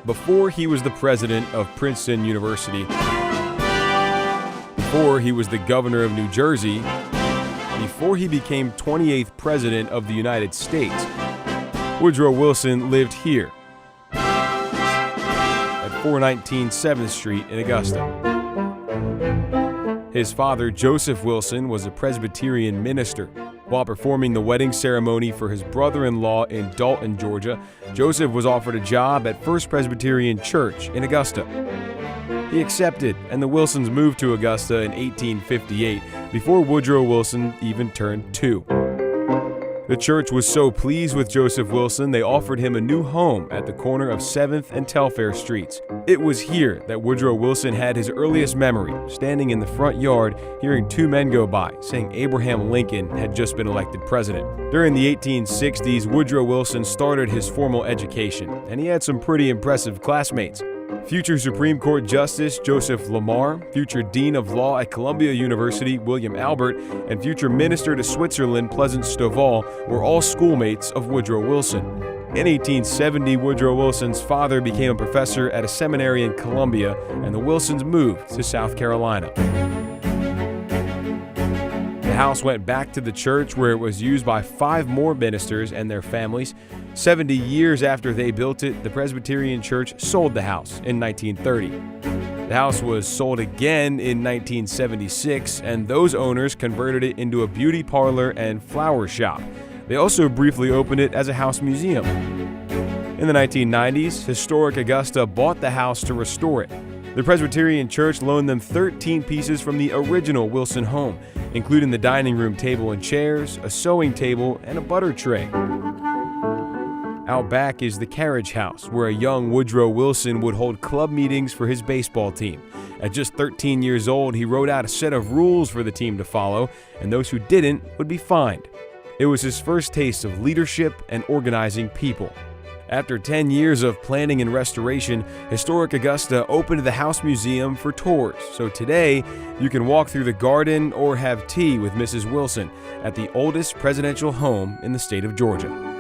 Before he was the president of Princeton University, before he was the governor of New Jersey, before he became 28th president of the United States, Woodrow Wilson lived here at 419 7th Street in Augusta. His father, Joseph Wilson, was a Presbyterian minister. While performing the wedding ceremony for his brother-in-law in Dalton, Georgia, Joseph was offered a job at First Presbyterian Church in Augusta. He accepted, and the Wilsons moved to Augusta in 1858, before Woodrow Wilson even turned 2. The church was so pleased with Joseph Wilson, they offered him a new home at the corner of 7th and Telfair Streets. It was here that Woodrow Wilson had his earliest memory, standing in the front yard, hearing 2 men go by, saying Abraham Lincoln had just been elected president. During the 1860s, Woodrow Wilson started his formal education, and he had some pretty impressive classmates. Future Supreme Court Justice Joseph Lamar, future Dean of Law at Columbia University William Albert, and future Minister to Switzerland Pleasant Stovall were all schoolmates of Woodrow Wilson. In 1870, Woodrow Wilson's father became a professor at a seminary in Columbia, and the Wilsons moved to South Carolina. The house went back to the church, where it was used by 5 more ministers and their families. 70 years after they built it, the Presbyterian Church sold the house in 1930. The house was sold again in 1976, and those owners converted it into a beauty parlor and flower shop. They also briefly opened it as a house museum. In the 1990s, Historic Augusta bought the house to restore it. The Presbyterian Church loaned them 13 pieces from the original Wilson home, including the dining room table and chairs, a sewing table, and a butter tray. Out back is the carriage house, where a young Woodrow Wilson would hold club meetings for his baseball team. At just 13 years old, he wrote out a set of rules for the team to follow, and those who didn't would be fined. It was his first taste of leadership and organizing people. After 10 years of planning and restoration, Historic Augusta opened the House Museum for tours. So today, you can walk through the garden or have tea with Mrs. Wilson at the oldest presidential home in the state of Georgia.